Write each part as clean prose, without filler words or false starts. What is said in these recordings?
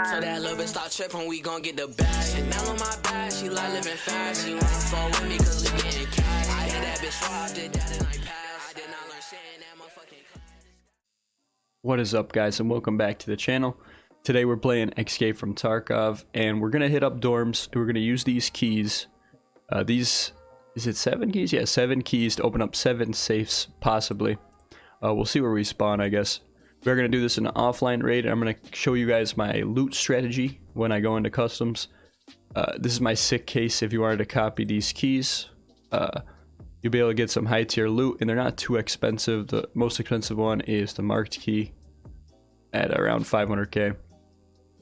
So that little bitch start tripping, we gon' get the bag. And now on my back, she like living fast. She wanna fall with me cause we getting cash. I hit that bitch raw, did that in like past. I did not learn shit in that motherfucking class. What is up, guys, and welcome back to the channel. Today we're playing Escape from Tarkov, and we're gonna hit up dorms, and we're gonna use these keys. Is it 7 keys? Yeah, 7 keys to open up 7 safes, possibly. We'll see where we spawn, I guess. We're gonna do this in an offline raid, and I'm gonna show you guys my loot strategy when I go into customs. This is my sick case if you wanted to copy these keys. You'll be able to get some high tier loot, and they're not too expensive. The most expensive one is the marked key at around 500k.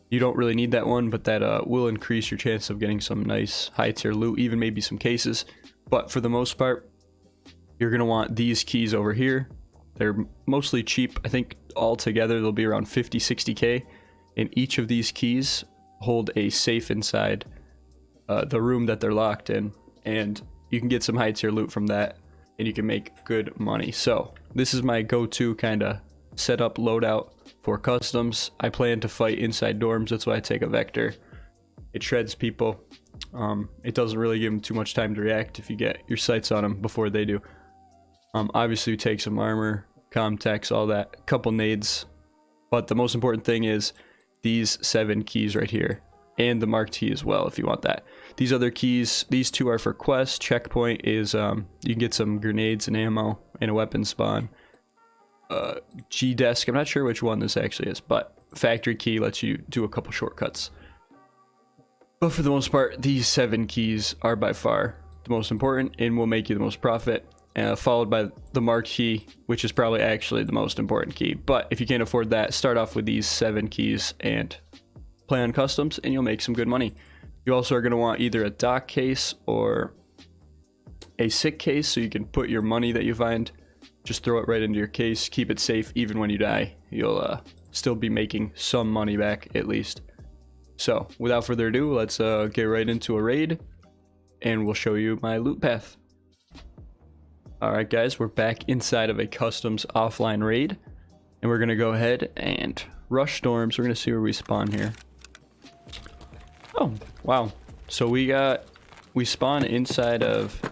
You don't really need that one, but that will increase your chance of getting some nice high tier loot, even maybe some cases. But for the most part, you're gonna want these keys over here. They're mostly cheap. I think all together they'll be around 50-60k, and each of these keys hold a safe inside the room that they're locked in, and you can get some high tier loot from that, and you can make good money. So this is my go-to kind of setup loadout for customs. I plan to fight inside dorms. That's why I take a Vector. It shreds people. It doesn't really give them too much time to react if you get your sights on them before they do. Obviously we take some armor, comtex, all that, couple nades, but the most important thing is these 7 keys right here, and the marked key as well if you want that. These other keys, these 2 are for quest. Checkpoint is you can get some grenades and ammo and a weapon spawn. G-desk, I'm not sure which one this actually is, but factory key lets you do a couple shortcuts. But for the most part, these 7 keys are by far the most important and will make you the most profit, followed by the marked key, which is probably actually the most important key. But if you can't afford that, start off with these 7 keys and play on customs, and you'll make some good money. You also are going to want either a dock case or a sick case, so you can put your money that you find, just throw it right into your case, keep it safe. Even when you die, you'll still be making some money back at least. So without further ado, let's get right into a raid, and we'll show you my loot path. Alright guys, we're back inside of a customs offline raid, and we're gonna go ahead and rush dorms. We're gonna see where we spawn here. Oh wow, so we spawn inside of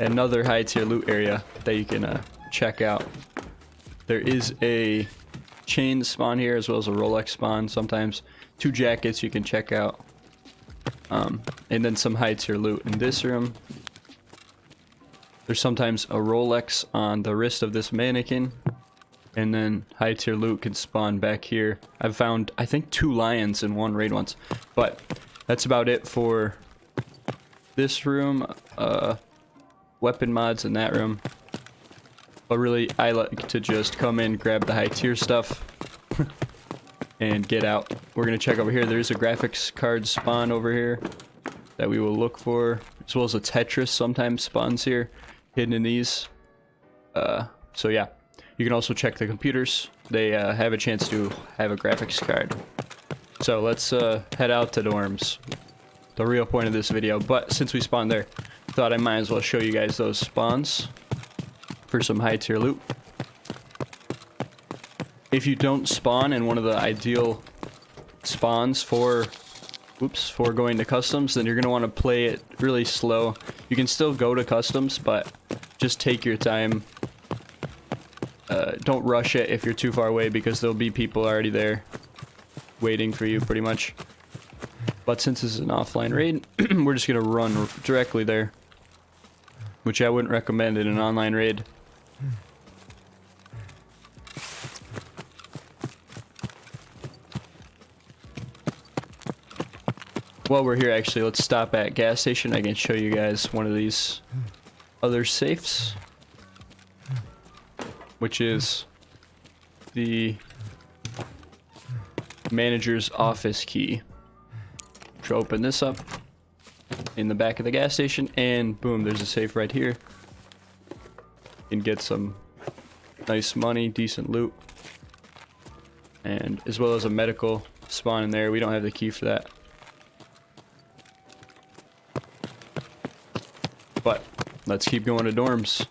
another high tier loot area that you can check out. There is a chain spawn here as well as a Rolex spawn, sometimes 2 jackets you can check out, and then some high tier loot in this room. There's sometimes a Rolex on the wrist of this mannequin, and then high tier loot can spawn back here. I've found, I think, 2 lions in one raid once, but that's about it for this room. Weapon mods in that room, but really I like to just come in, grab the high tier stuff and get out. We're gonna check over here. There's a graphics card spawn over here that we will look for, as well as a Tetris sometimes spawns here, hidden in these. So yeah, you can also check the computers. They have a chance to have a graphics card. So let's head out to dorms, the real point of this video. But since we spawned there, thought I might as well show you guys those spawns for some high tier loot. If you don't spawn in one of the ideal spawns for going to customs, then you're going to want to play it really slow. You can still go to customs, but just take your time. Don't rush it if you're too far away, because there'll be people already there waiting for you pretty much. But since this is an offline raid, we're just going to run directly there, which I wouldn't recommend in an online raid. While we're here, actually, let's stop at gas station. I can show you guys one of these other safes, which is the manager's office key. So open this up in the back of the gas station, and boom, there's a safe right here. You can get some nice money, decent loot, and as well as a medical spawn in there. We don't have the key for that, but let's keep going to dorms.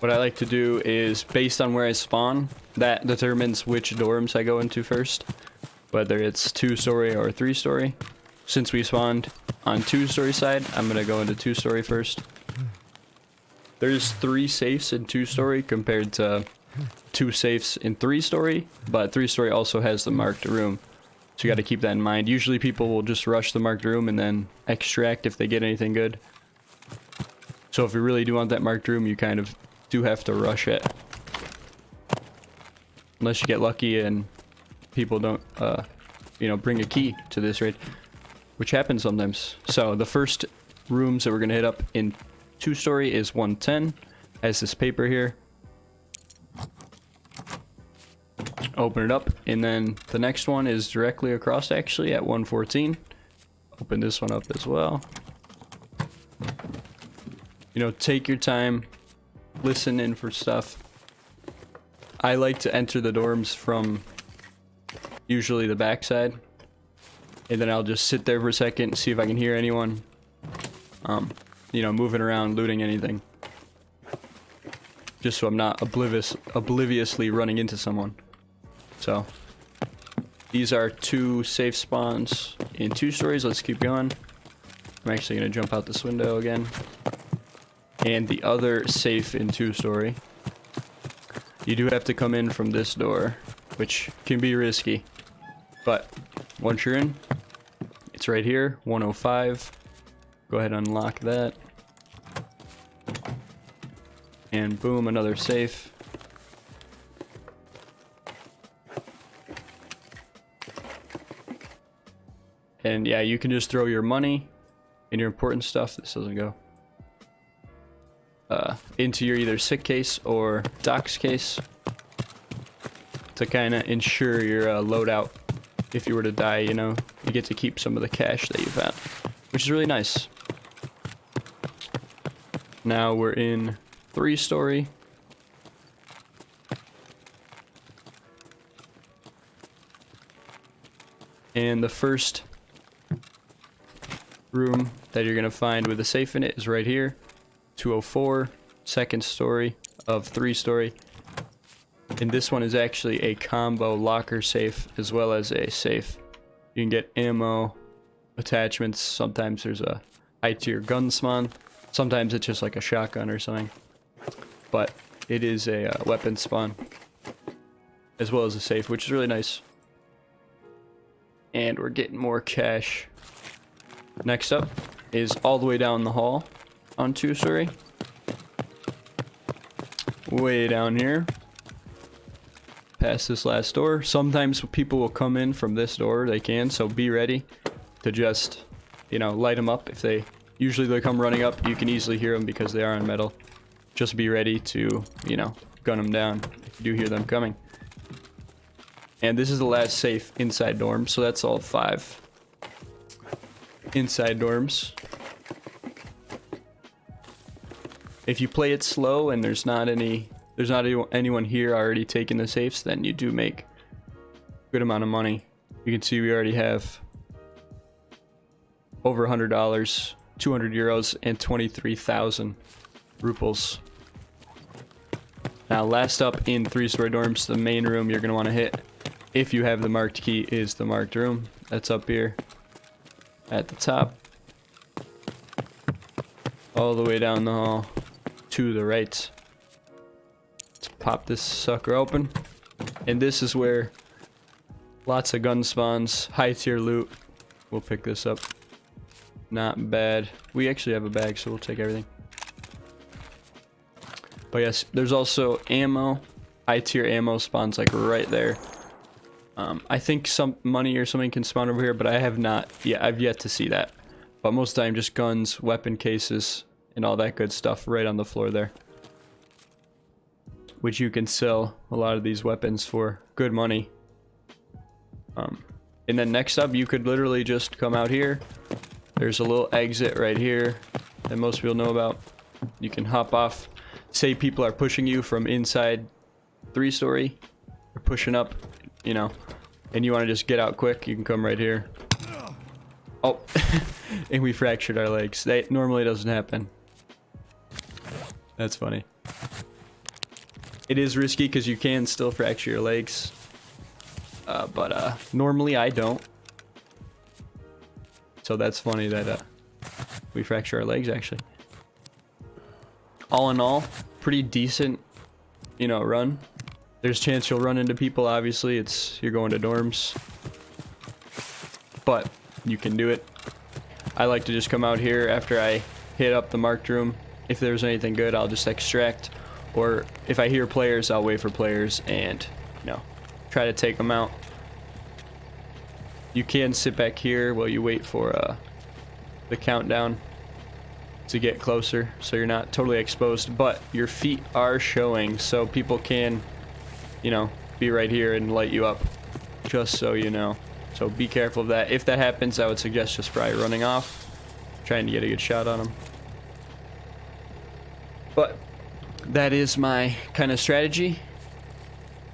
What I like to do is, based on where I spawn, that determines which dorms I go into first, whether it's 2-story or 3-story. Since we spawned on 2-story side, I'm gonna go into 2-story first. There's 3 safes in 2-story compared to 2 safes in 3-story, but 3-story also has the marked room. So you got to keep that in mind. Usually people will just rush the marked room and then extract if they get anything good. So if you really do want that marked room, you kind of do have to rush it. Unless you get lucky and people don't, you know, bring a key to this raid, which happens sometimes. So the first rooms that we're gonna hit up in 2-story is 110. Has this paper here. Open it up, and then the next one is directly across, actually, at 114. Open this one up as well. You know, take your time, listen in for stuff. I like to enter the dorms from usually the backside, and then I'll just sit there for a second, see if I can hear anyone, you know, moving around, looting anything, just so I'm not obliviously running into someone. So these are 2 safe spawns in 2 stories. Let's keep going. I'm actually gonna jump out this window again. And the other safe in 2-story. You do have to come in from this door, which can be risky. But once you're in, it's right here, 105. Go ahead and unlock that. And boom, another safe. And yeah, you can just throw your money and your important stuff. This doesn't go. Into your either sick case or docs case to kind of ensure your loadout. If you were to die, you know, you get to keep some of the cash that you found, which is really nice. Now we're in 3-story. And the first room that you're gonna find with a safe in it is right here, 204, 2nd story of 3-story. And this one is actually a combo locker safe as well as a safe. You can get ammo, attachments. Sometimes there's a high tier gun spawn. Sometimes it's just like a shotgun or something. But it is a weapon spawn as well as a safe, which is really nice. And we're getting more cash. Next up is all the way down the hall on 2-story. Way down here. Past this last door. Sometimes people will come in from this door. They can, so be ready to just, you know, light them up. If they, usually they come running up. You can easily hear them because they are on metal. Just be ready to, you know, gun them down if you do hear them coming. And this is the last safe inside dorm, so that's all 5 inside dorms. If you play it slow and there's not anyone here already taking the safes, then you do make a good amount of money. You can see we already have over $100, 200 euros, and 23,000 ruples. Now, last up in 3-story dorms, the main room you're going to want to hit, if you have the marked key, is the marked room. That's up here at the top. All the way down the hall to the right. Let's pop this sucker open. And this is where lots of gun spawns, high tier loot. We'll pick this up. Not bad. We actually have a bag, so we'll take everything. But yes, there's also ammo. High tier ammo spawns like right there. I think some money or something can spawn over here, but I have not. Yeah, I've yet to see that. But most of the time, just guns, weapon cases, and all that good stuff right on the floor there. Which you can sell a lot of these weapons for good money. And then next up, you could literally just come out here. There's a little exit right here that most people know about. You can hop off. Say people are pushing you from inside 3-story. Or pushing up, you know, and you want to just get out quick, you can come right here. Oh, and we fractured our legs. That normally doesn't happen. That's funny. It is risky because you can still fracture your legs. But normally I don't. So that's funny that we fracture our legs actually. All in all, pretty decent, you know, run. There's a chance you'll run into people, obviously. You're going to dorms. But you can do it. I like to just come out here after I hit up the marked room. If there's anything good, I'll just extract. Or if I hear players, I'll wait for players and, you know, try to take them out. You can sit back here while you wait for the countdown to get closer, so you're not totally exposed, but your feet are showing, so people can, you know, be right here and light you up, just so you know. So be careful of that. If that happens, I would suggest just probably running off, trying to get a good shot on them. But that is my kind of strategy.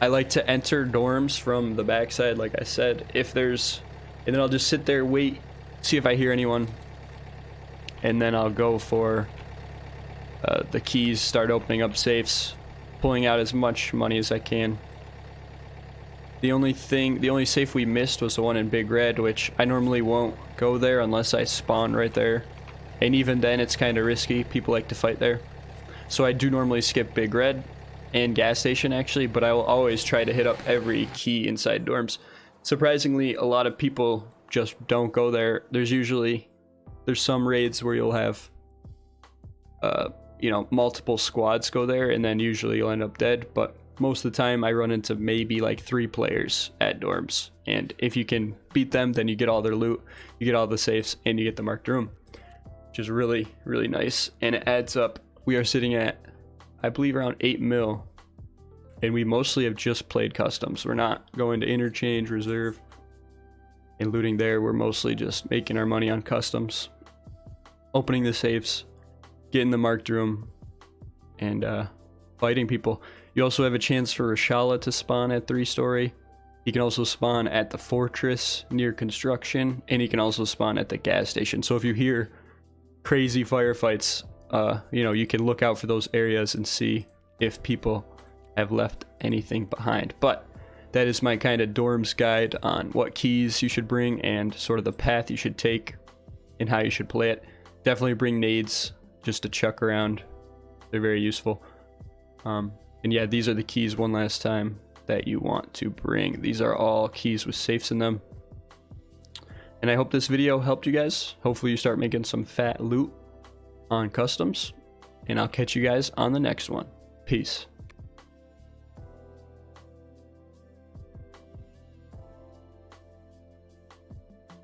I like to enter dorms from the backside, like I said. And then I'll just sit there, wait, see if I hear anyone, and then I'll go for the keys, start opening up safes, pulling out as much money as I can. The only safe we missed was the one in Big Red, which I normally won't go there unless I spawn right there. And even then, it's kind of risky. People like to fight there. So I do normally skip Big Red and gas station, actually, but I will always try to hit up every key inside dorms. Surprisingly, a lot of people just don't go there. There's some raids where you'll have, you know, multiple squads go there, and then usually you'll end up dead. But most of the time, I run into maybe like 3 players at dorms, and if you can beat them, then you get all their loot, you get all the safes, and you get the marked room, which is really, really nice, and it adds up. We are sitting at, I believe, around 8 mil, and we mostly have just played customs. We're not going to interchange, reserve, and looting there. We're mostly just making our money on customs, opening the safes, getting the marked room, and fighting people. You also have a chance for Rashala to spawn at 3-story. He can also spawn at the fortress near construction, and he can also spawn at the gas station. So if you hear crazy firefights, you know, you can look out for those areas and see if people have left anything behind. But that is my kind of dorms guide on what keys you should bring and sort of the path you should take and how you should play it. Definitely bring nades just to chuck around. They're very useful. And yeah, these are the keys one last time that you want to bring. These are all keys with safes in them. And I hope this video helped you guys. Hopefully you start making some fat loot on customs. And I'll catch you guys on the next one. Peace.